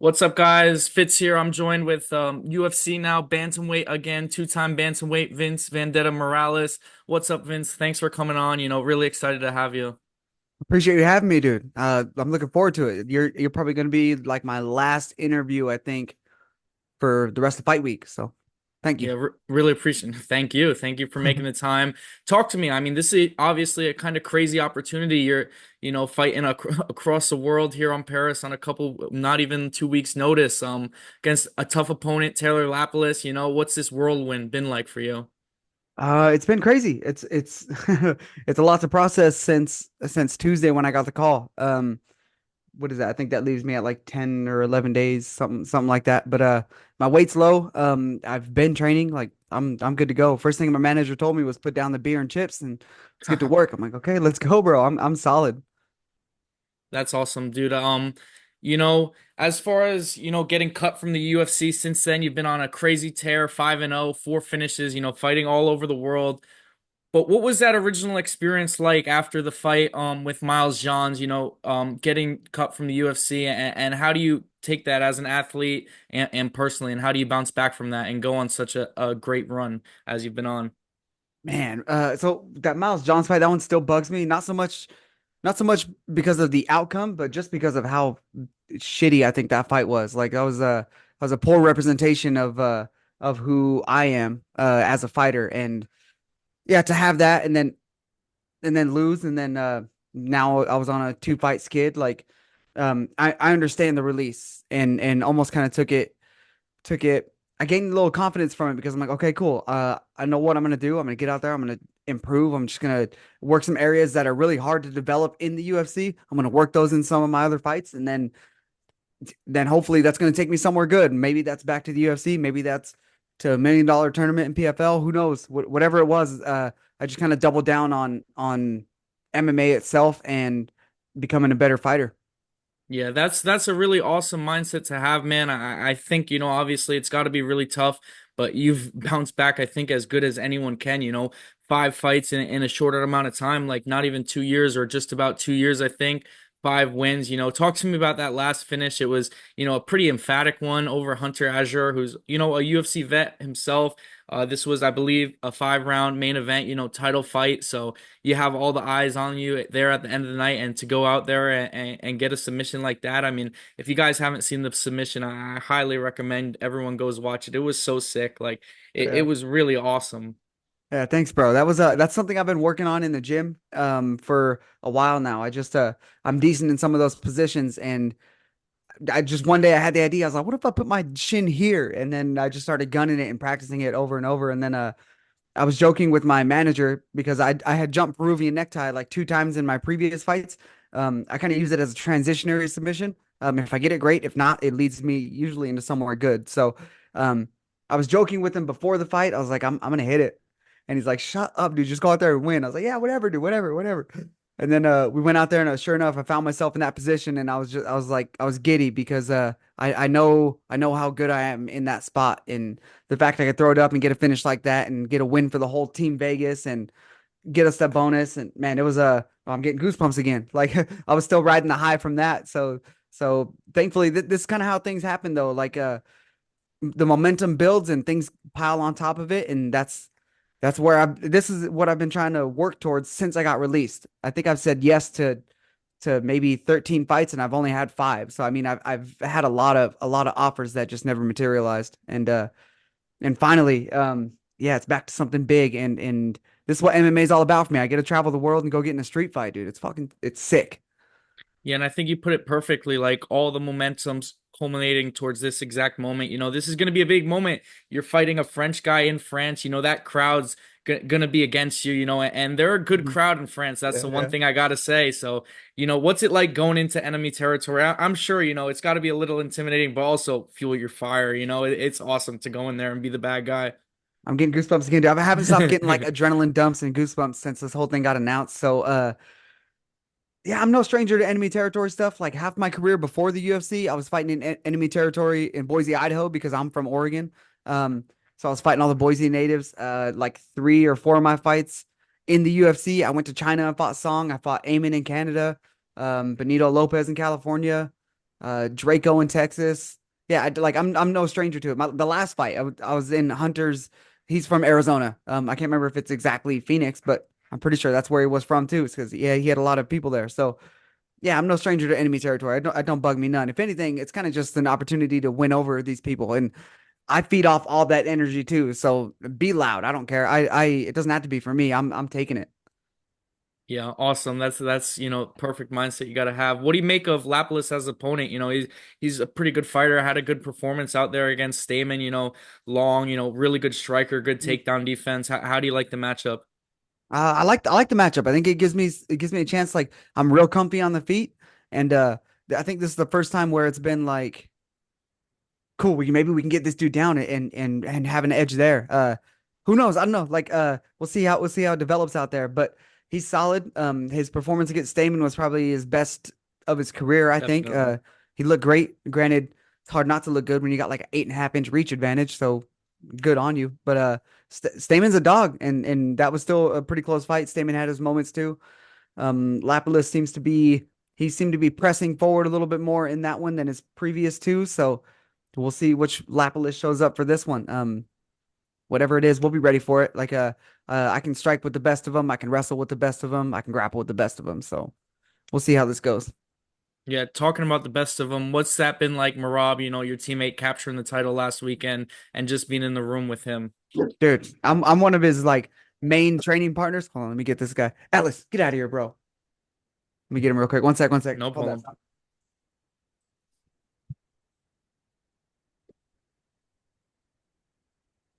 What's up, guys? Fitz here. I'm joined with UFC now, bantamweight again, two-time bantamweight Vince Vendetta Morales. What's up, Vince? Thanks for coming on. Really excited to have you. Appreciate you having me, dude. I'm looking forward to it. You're probably going to be like my last interview, I think, for the rest of fight week. So, thank you. Yeah, really appreciate it. Thank you. Thank you for making the time. Talk to me. This is obviously a kind of crazy opportunity. You're, fighting across the world here on Paris on a couple, not even 2 weeks notice, against a tough opponent, Taylor Lapilus. What's this whirlwind been like for you? It's been crazy. It's it's a lot to process since Tuesday when I got the call. What is that? I think that leaves me at like 10 or 11 days, something like that. But my weight's low. I've been training. Like I'm good to go. First thing my manager told me was put down the beer and chips and let's get to work. I'm like, okay, let's go, bro. I'm solid. That's awesome, dude. You know, as far as, getting cut from the UFC since then, you've been on a crazy tear, 5-0, four finishes, fighting all over the world. But what was that original experience like after the fight with Miles Johns, getting cut from the UFC, and how do you take that as an athlete and personally, and how do you bounce back from that and go on such a great run as you've been on? Man, so that Miles Johns fight, that one still bugs me. Not so much because of the outcome, but just because of how shitty I think that fight was. Like that was a poor representation of who I am as a fighter. And yeah, to have that and then lose and then now I was on a two fight skid. Like I understand the release and almost kind of took it. I gained a little confidence from it because I'm like, okay, cool. I know what I'm gonna do. I'm gonna get out there. I'm gonna improve. I'm just gonna work some areas that are really hard to develop in the UFC. I'm gonna work those in some of my other fights, and then hopefully that's gonna take me somewhere good. Maybe that's back to the UFC. Maybe that's to $1 million tournament in PFL. Who knows? Whatever it was, I just kind of doubled down on MMA itself and becoming a better fighter. Yeah, that's a really awesome mindset to have, man. I think, obviously it's got to be really tough, but you've bounced back, I think, as good as anyone can, five fights in a shorter amount of time, like not even 2 years or just about 2 years, I think. Five wins, talk to me about that last finish. It was, a pretty emphatic one over Hunter Azure, who's, a UFC vet himself. This was, I believe, a 5 round main event, title fight. So you have all the eyes on you there at the end of the night, and to go out there and get a submission like that. If you guys haven't seen the submission, I highly recommend everyone goes watch it. It was so sick. Like it Yeah. was really awesome. Yeah, thanks, bro. That's something I've been working on in the gym for a while now. I'm decent in some of those positions and I just one day I had the idea. I was like, what if I put my shin here? And then I just started gunning it and practicing it over and over. And then I was joking with my manager because I had jumped Peruvian necktie like two times in my previous fights. I kind of use it as a transitionary submission. If I get it, great. If not, it leads me usually into somewhere good. So um, I was joking with him before the fight. I was like, I'm gonna hit it. And he's like, shut up, dude. Just go out there and win. I was like, yeah, whatever, dude, whatever, whatever. And then we went out there and sure enough, I found myself in that position and I was giddy because I know how good I am in that spot. And the fact I could throw it up and get a finish like that and get a win for the whole team Vegas and get us that bonus. And man, it was I'm getting goosebumps again. Like I was still riding the high from that. So thankfully this is kind of how things happen though. Like the momentum builds and things pile on top of it. And that's where this is what I've been trying to work towards since I got released. I think I've said yes to maybe 13 fights and I've only had five. So I mean I've had a lot of offers that just never materialized. And finally, yeah, it's back to something big and this is what MMA is all about for me. I get to travel the world and go get in a street fight, dude. It's sick. Yeah, and I think you put it perfectly. Like all the momentum's culminating towards this exact moment. This is going to be a big moment. You're fighting a French guy in France. That crowd's gonna be against you. And they're a good Mhm. crowd in France. That's Yeah, the one yeah. thing I gotta say. So, what's it like going into enemy territory? I'm sure it's got to be a little intimidating, but also fuel your fire. It's awesome to go in there and be the bad guy. I'm getting goosebumps again, dude. I haven't stopped getting like adrenaline dumps and goosebumps since this whole thing got announced. So yeah, I'm no stranger to enemy territory stuff. Like half my career before the UFC, I was fighting in enemy territory in Boise, Idaho, because I'm from Oregon. Um, so I was fighting all the Boise natives. Like three or four of my fights in the UFC, I went to China and fought Song. I fought Eamon in Canada, Benito Lopez in California. Draco in Texas. Yeah, I'm no stranger to it. The last fight, I was in Hunter's. He's from Arizona. I can't remember if it's exactly Phoenix, but I'm pretty sure that's where he was from too. It's because yeah, he had a lot of people there. So yeah, I'm no stranger to enemy territory. I don't bug me none. If anything, it's kind of just an opportunity to win over these people, and I feed off all that energy too. So be loud. I don't care. It doesn't have to be for me. I'm taking it. Yeah, awesome. That's perfect mindset you got to have. What do you make of Lapilus as opponent? He's a pretty good fighter. Had a good performance out there against Stamen. Long. Really good striker, good takedown defense. How do you like the matchup? I like the matchup. I think it gives me a chance. Like I'm real comfy on the feet, and I think this is the first time where it's been like cool. Maybe we can get this dude down and have an edge there. Who knows? I don't know. Like we'll see how it develops out there. But he's solid. His performance against Stamen was probably his best of his career. I think. Definitely. He looked great. Granted, it's hard not to look good when you got like an 8.5 inch reach advantage. So good on you. But Stamen's a dog, and that was still a pretty close fight. Stamen had his moments too. Lapilus he seemed to be pressing forward a little bit more in that one than his previous two. So we'll see which Lapilus shows up for this one. Whatever it is, we'll be ready for it. I can strike with the best of them. I can wrestle with the best of them. I can grapple with the best of them. So we'll see how this goes. Yeah, talking about the best of them, what's that been like, Marab? Your teammate capturing the title last weekend and just being in the room with him. Dude, I'm one of his like main training partners. Hold on, let me get this guy. Atlas, get out of here, bro. Let me get him real quick. One sec. No Hold that. problem.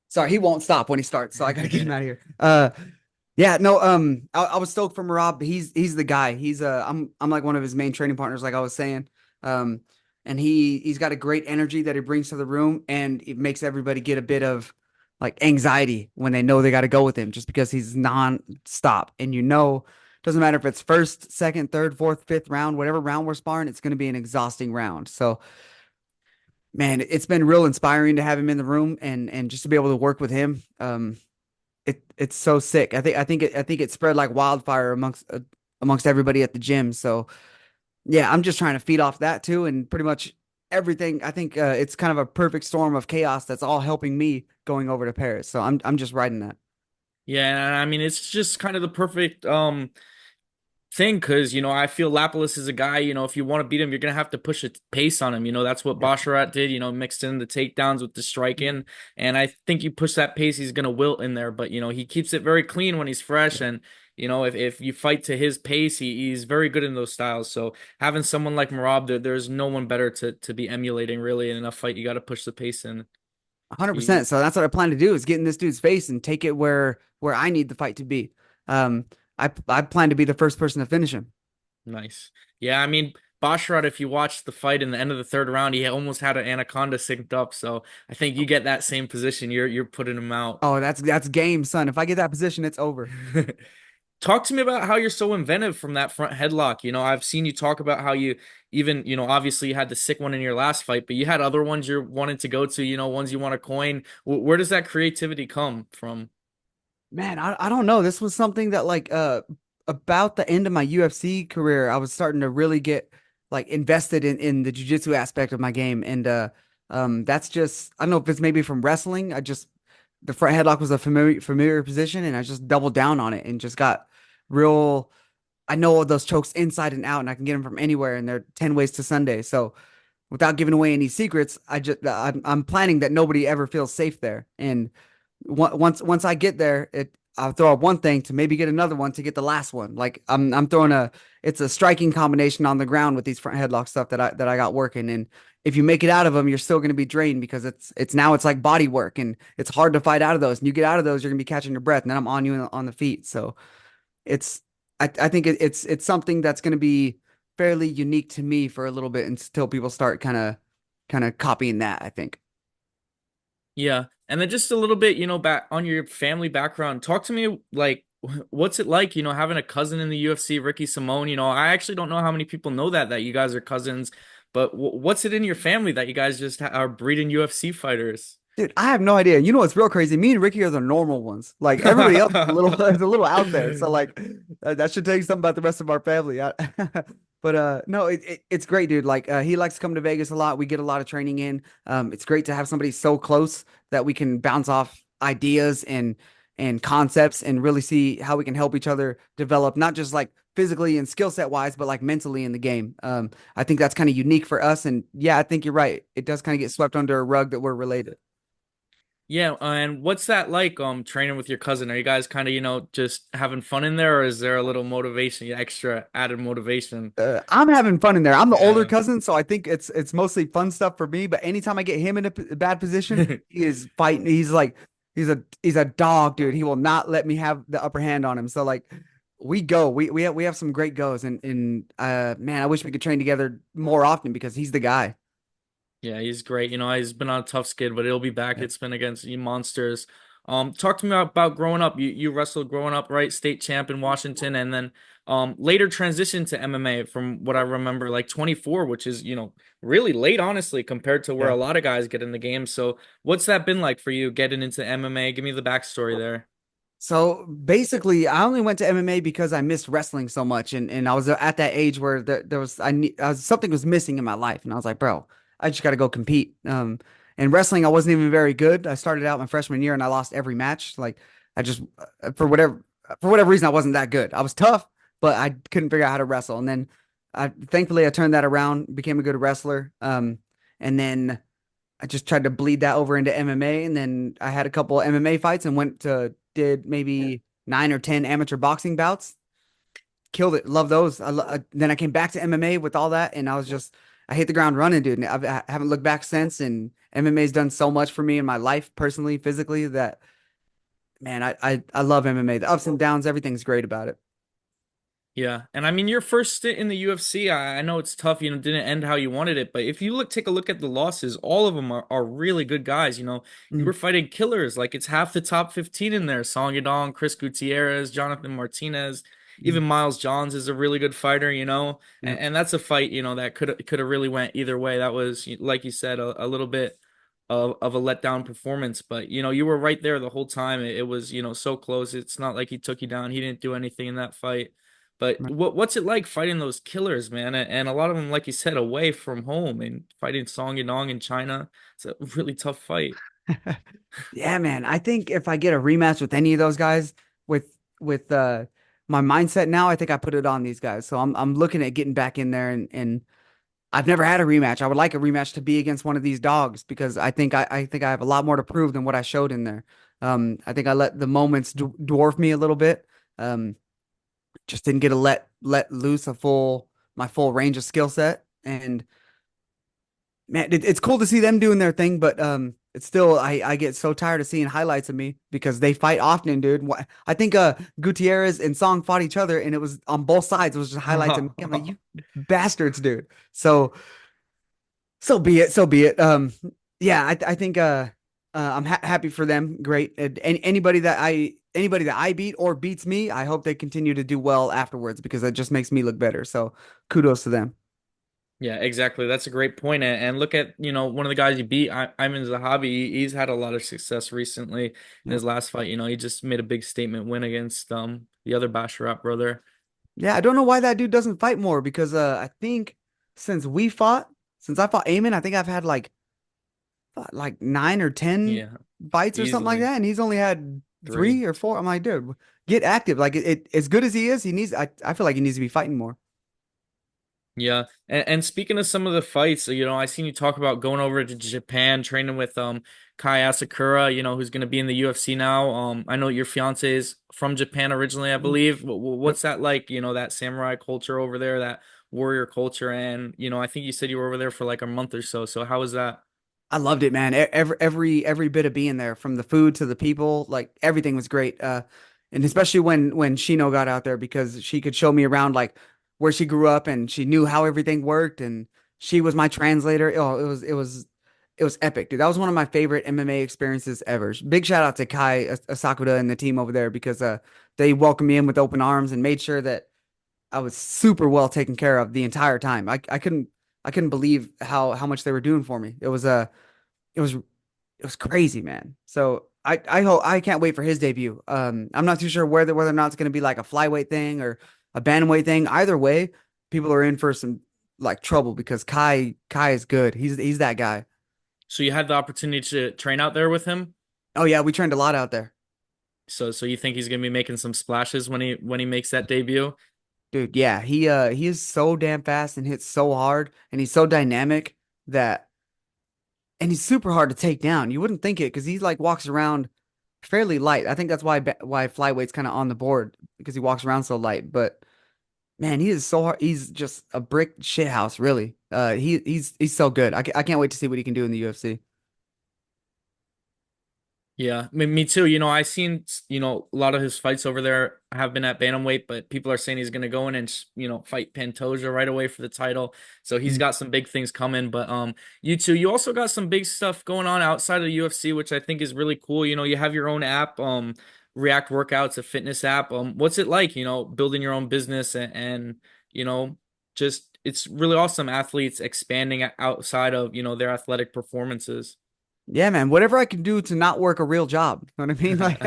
Sorry, he won't stop when he starts, so I gotta get him out of here. Yeah, no, I was stoked for Rob. He's the guy. I'm like one of his main training partners, like I was saying. Um, and he's got a great energy that he brings to the room, and it makes everybody get a bit of like anxiety when they know they got to go with him, just because he's non-stop. And doesn't matter if it's first, second, third, fourth, fifth round, whatever round we're sparring, it's going to be an exhausting round. So man, it's been real inspiring to have him in the room and just to be able to work with him. It's so sick. I think it spread like wildfire amongst everybody at the gym. So yeah, I'm just trying to feed off that too, and pretty much everything. I think it's kind of a perfect storm of chaos that's all helping me going over to Paris. So I'm just riding that. Yeah, and I mean it's just kind of the perfect thing because I feel Lapilus is a guy, if you want to beat him, you're gonna have to push a pace on him. That's what Yeah. Basharat did, mixed in the takedowns with the striking. And I think you push that pace, he's gonna wilt in there. But he keeps it very clean when he's fresh. And if you fight to his pace, he's very good in those styles. So having someone like Marab, there's no one better to be emulating really in a fight. You got to push the pace in. You, 100%. So that's what I plan to do is get in this dude's face and take it where I need the fight to be. Um, I plan to be the first person to finish him. Nice. Yeah, I mean, Basharat, if you watch the fight in the end of the third round, he almost had an anaconda synced up. So I think you get that same position. You're putting him out. Oh, that's game, son. If I get that position, it's over. Talk to me about how you're so inventive from that front headlock. I've seen you talk about how you even, obviously you had the sick one in your last fight, but you had other ones you're wanting to go to, ones you want to coin. Where does that creativity come from? Man, I don't know. This was something that like about the end of my UFC career, I was starting to really get like invested in the jiu-jitsu aspect of my game. And that's just I don't know if it's maybe from wrestling. I just the front headlock was a familiar position and I just doubled down on it and just got real I know all those chokes inside and out and I can get them from anywhere and they're 10 ways to Sunday. So without giving away any secrets, I'm planning that nobody ever feels safe there. And once I get there, I'll throw up one thing to maybe get another one to get the last one. Like I'm throwing it's a striking combination on the ground with these front headlock stuff that I got working. And if you make it out of them, you're still going to be drained because it's like body work and it's hard to fight out of those. And you get out of those, you're going to be catching your breath, and then I'm on you on the feet. So it's I think it's something that's going to be fairly unique to me for a little bit until people start kind of copying that, I think. Yeah. And then just a little bit, back on your family background. Talk to me like what's it like, having a cousin in the UFC, Ricky Simone. I actually don't know how many people know that you guys are cousins, but what's it in your family that you guys just are breeding UFC fighters? Dude, I have no idea. You know what's real crazy? Me and Ricky are the normal ones. Like everybody else is a little is a little out there. So like that should tell you something about the rest of our family. But no, it's great, dude. Like he likes to come to Vegas a lot. We get a lot of training in. It's great to have somebody so close that we can bounce off ideas and concepts and really see how we can help each other develop, not just like physically and skill set wise, but like mentally in the game. I think that's kind of unique for us. And yeah, I think you're right. It does kind of get swept under a rug that we're related. Yeah, and what's that like, training with your cousin? Are you guys kind of, just having fun in there, or is there a little motivation, extra added motivation? I'm having fun in there. I'm the older Yeah. cousin, so I think it's mostly fun stuff for me. But anytime I get him in a bad position, he is fighting. He's like he's a dog, dude. He will not let me have the upper hand on him. So like we have some great goes, and man, I wish we could train together more often because he's the guy. Yeah, he's great. He's been on a tough skid, but he'll be back. Yeah. It's been against you monsters. Talk to me about growing up. You wrestled growing up, right? State champ in Washington, and then later transitioned to MMA from what I remember, like 24, which is, really late, honestly, compared to where Yeah. a lot of guys get in the game. So what's that been like for you getting into MMA? Give me the backstory there. So basically, I only went to MMA because I missed wrestling so much, and I was at that age where there was something was missing in my life, and I was like, bro, I just got to go compete. And wrestling, I wasn't even very good. I started out my freshman year, and I lost every match. Like I just for whatever reason, I wasn't that good. I was tough, but I couldn't figure out how to wrestle. And then, thankfully, I turned that around, became a good wrestler. And then I just tried to bleed that over into MMA, and then I had a couple of MMA fights and went to did maybe 9 or 10 amateur boxing bouts. Killed it. Love those. Then I came back to MMA with all that, and I hit the ground running, dude. And I haven't looked back since. And MMA's done so much for me in my life, personally, physically, that man, I love MMA. The ups and downs, everything's great about it. Yeah, and I mean your first stint in the UFC, I know it's tough, didn't end how you wanted it, but if you take a look at the losses, all of them are really good guys. You Mm, were fighting killers, like it's half the top 15 in there. Song Yadong, Chris Gutierrez, Jonathan Martinez, even mm, Miles Johns is a really good fighter, yeah. and that's a fight, that could have really went either way. That was, like you said, a little bit of a letdown performance, but you were right there the whole time. It was, so close. It's not like he took you down. He didn't do anything in that fight. But what's it like fighting those killers, man? And a lot of them, like you said, away from home and fighting Song Yadong in China. It's a really tough fight. Yeah, man. I think if I get a rematch with any of those guys with my mindset now, I think I put it on these guys. So I'm looking at getting back in there and I've never had a rematch. I would like a rematch to be against one of these dogs because I think I have a lot more to prove than what I showed in there. I think I let the moments dwarf me a little bit. Um, just didn't get to let loose a full my full range of skill set. And man, it's cool to see them doing their thing, but it's still I get so tired of seeing highlights of me because they fight often, dude. I think Gutierrez and Song fought each other, and it was on both sides. It was just highlights of me. I'm like, you bastards, dude. So be it. So be it. Yeah, I think I'm happy for them. Great. And anybody that I beat or beats me, I hope they continue to do well afterwards because that just makes me look better. So kudos to them. Yeah, exactly. That's a great point. And look at, one of the guys you beat, Iman Zahabi. He's had a lot of success recently in Yeah. his last fight. He just made a big statement win against the other Basharat brother. Yeah, I don't know why that dude doesn't fight more because I think since we fought, since I fought Eamon, I think I've had like 9 or 10 Yeah, fights or something like easily that, and he's only had three. 3 or 4. I'm like, dude, get active. Like as good as he is, he needs. I feel like he needs to be fighting more. Yeah, and speaking of some of the fights, I seen you talk about going over to Japan, training with Kai Asakura, who's going to be in the UFC now. I know your fiance is from Japan originally, I Mhm. believe. Yep. What's that like? That samurai culture over there, that warrior culture, and I think you said you were over there for like a month or so. So how was that? I loved it, man. Every bit of being there, from the food to the people, like everything was great. And especially when Shino got out there because she could show me around like where she grew up and she knew how everything worked and she was my translator. Oh, it was epic, dude. That was one of my favorite MMA experiences ever. Big shout out to Kai Asakura and the team over there because they welcomed me in with open arms and made sure that I was super well taken care of the entire time. I couldn't believe how much they were doing for me. It was crazy, man. So I hope I can't wait for his debut. I'm not too sure whether or not it's going to be like a flyweight thing or a bantamweight thing. Either way, people are in for some like trouble because Kai is good. He's that guy. So you had the opportunity to train out there with him. Oh yeah, we trained a lot out there. So you think he's gonna be making some splashes when he makes that debut? Dude, yeah, he is so damn fast and hits so hard and he's so dynamic that and he's super hard to take down. You wouldn't think it because he like walks around fairly light. I think that's why flyweight's kind of on the board because he walks around so light. But man, he is so hard. He's just a brick shit house, really. He's so good. I can't wait to see what he can do in the UFC. Yeah, me too. I seen, a lot of his fights over there have been at bantamweight, but people are saying he's going to go in and, fight Pantoja right away for the title. So he's Mm. got some big things coming. But you too, you also got some big stuff going on outside of the UFC, which I think is really cool. You have your own app, React Workouts, a fitness app. What's it like, building your own business and you know, just it's really awesome athletes expanding outside of, their athletic performances. Yeah, man. Whatever I can do to not work a real job. You know what I mean? Like,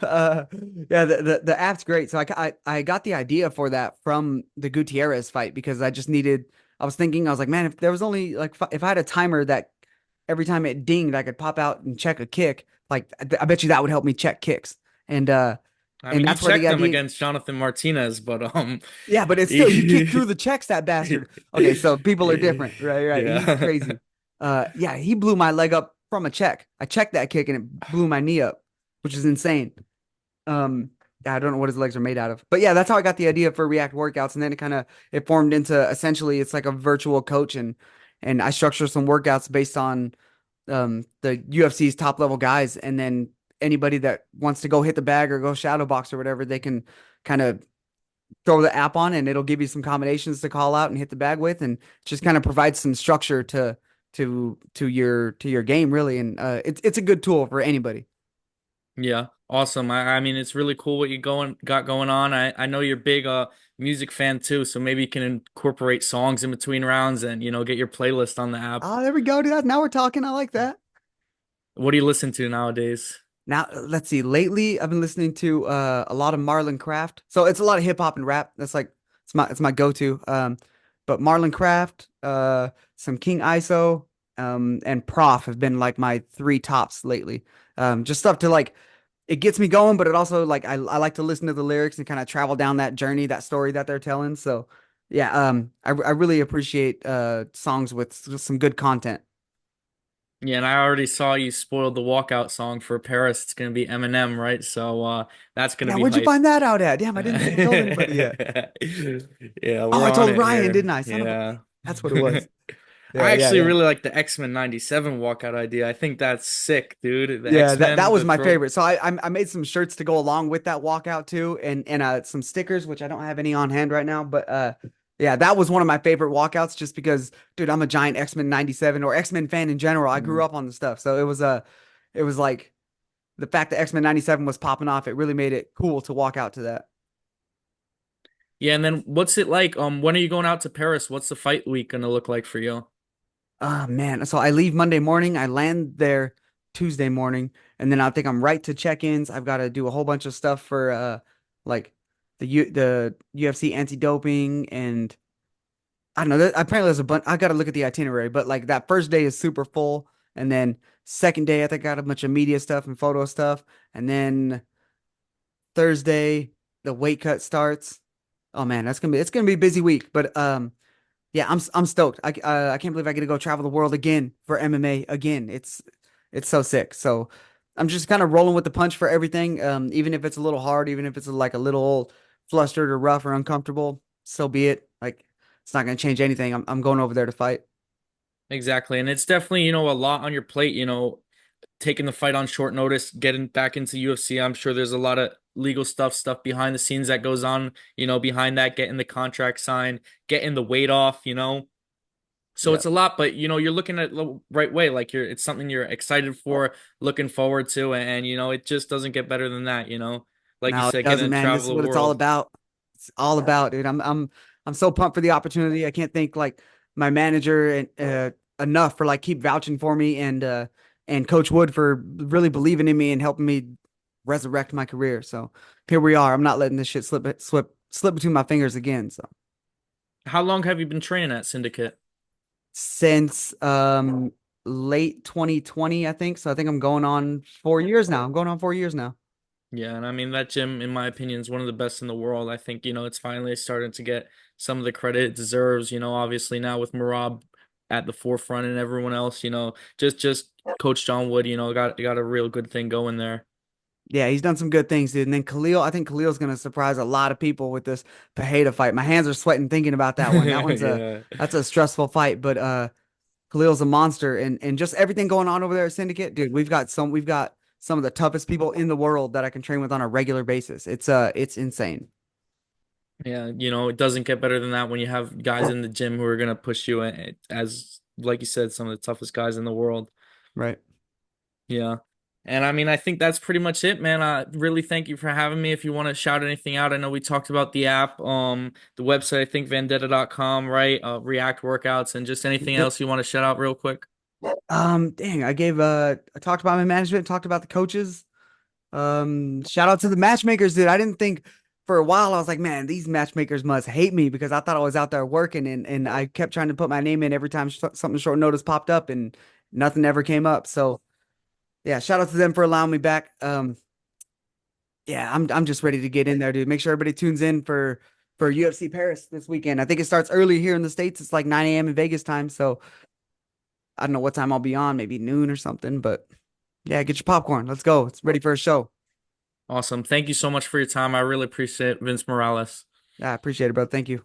uh, yeah, the app's great. So I got the idea for that from the Gutierrez fight because I just needed. I was thinking, I was like, man, if there was only like if I had a timer that every time it dinged, I could pop out and check a kick. Like, I bet you that would help me check kicks. And I and mean, you that's where the checked them idea. against Jonathan Martinez, but Yeah, but it's still you kick through the checks, that bastard. Okay, so people are different, right? Right. He's yeah. crazy. Yeah, he blew my leg up from a check. I checked that kick and it blew my knee up, which is insane. Um, yeah, I don't know what his legs are made out of, but yeah, that's how I got the idea for React workouts, and then it formed into essentially it's like a virtual coach, and I structure some workouts based on the UFC's top level guys, and then anybody that wants to go hit the bag or go shadow box or whatever, they can kind of throw the app on and it'll give you some combinations to call out and hit the bag with and just kind of provides some structure to your game really and it's a good tool for anybody. Yeah. Awesome. I mean, it's really cool what you got going on. I know you're a big music fan too, so maybe you can incorporate songs in between rounds and get your playlist on the app. Oh, there we go, dude. Now we're talking. I like that. What do you listen to nowadays? Now, let's see. Lately, I've been listening to a lot of Marlon Craft. So it's a lot of hip hop and rap. That's like it's my go-to. But Marlon Craft, some King ISO, and Prof have been like my three tops lately. Just stuff to like it gets me going, but it also like I like to listen to the lyrics and kind of travel down that journey, that story that they're telling. So yeah, I really appreciate songs with some good content. Yeah, and I already saw you spoiled the walkout song for Paris. It's gonna be Eminem, right? So that's gonna Yeah, be where'd you hype. find that out at? Damn, I didn't think you told anybody yet. Yeah, Oh, we're I on told it Ryan, here. didn't I? Son of a. Yeah. That's what it was. Yeah, I yeah, actually yeah. really like the X-Men 97 walkout idea. I think that's sick, dude. The Yeah, that X-Men, was the my throw. favorite. So I made some shirts to go along with that walkout too, and some stickers, which I don't have any on hand right now. But yeah, that was one of my favorite walkouts just because, dude, I'm a giant X-Men 97 or X-Men fan in general. I grew Mm. up on the stuff. So it was like the fact that X-Men 97 was popping off, it really made it cool to walk out to that. Yeah, and then what's it like? When are you going out to Paris? What's the fight week gonna look like for you? Oh man. So I leave Monday morning, I land there Tuesday morning, and then I think I'm right to check-ins. I've got to do a whole bunch of stuff for like the UFC anti-doping and I don't know. Apparently there's a bunch. I got to look at the itinerary, but like that first day is super full, and then second day I think I got a bunch of media stuff and photo stuff, and then Thursday the weight cut starts. Oh man, it's gonna be a busy week, but yeah, I'm stoked. I can't believe I get to go travel the world again for MMA again. It's so sick. So I'm just kind of rolling with the punch for everything. Even if it's a little hard, even if it's like a little flustered or rough or uncomfortable, so be it. Like it's not gonna change anything. I'm going over there to fight. Exactly. And it's definitely, a lot on your plate, taking the fight on short notice, getting back into UFC. I'm sure there's a lot of legal stuff behind the scenes that goes on, behind that, getting the contract signed, getting the weight off, So Yeah. it's a lot, but you're looking at it the right way. Like it's something you're excited for, looking forward to, and it just doesn't get better than that. Like you No, it said, getting doesn't, to man. This travel is the what it's all world. about. It's all about, dude. I'm so pumped for the opportunity. I can't thank like my manager and enough for like keep vouching for me and Coach Wood for really believing in me and helping me resurrect my career. So here we are. I'm not letting this shit slip between my fingers again. So How long have you been training at Syndicate? Since late 2020, I think. So I think I'm going on 4 years now. I'm going on 4 years now. Yeah, and I mean that gym, in my opinion, is one of the best in the world. I think, it's finally starting to get some of the credit it deserves, obviously now with Marab at the forefront and everyone else, just Coach John Wood, got a real good thing going there. Yeah, he's done some good things, dude. And then Khalil, I think Khalil's gonna surprise a lot of people with this Pajeda fight. My hands are sweating thinking about that one. Yeah. That's a stressful fight, but Khalil's a monster and just everything going on over there at Syndicate, dude. We've got some of the toughest people in the world that I can train with on a regular basis. It's insane. Yeah, it doesn't get better than that when you have guys in the gym who are gonna push you as like you said, some of the toughest guys in the world. Right. Yeah. And I mean, I think that's pretty much it, man. Really thank you for having me. If you want to shout anything out, I know we talked about the app, the website, I think vendetta.com, right? React workouts and just anything Yep. else you want to shout out real quick. Dang, I talked about my management, talked about the coaches. Shout out to the matchmakers, dude. I didn't think for a while I was like, man, these matchmakers must hate me because I thought I was out there working and I kept trying to put my name in every time something short notice popped up and nothing ever came up. So yeah, shout out to them for allowing me back. Yeah, I'm just ready to get in there, dude. Make sure everybody tunes in for UFC Paris this weekend. I think it starts early here in the States. It's like 9 a.m. in Vegas time. So I don't know what time I'll be on, maybe noon or something. But yeah, get your popcorn. Let's go. It's ready for a show. Awesome. Thank you so much for your time. I really appreciate it, Vince Morales. Yeah, I appreciate it, bro. Thank you.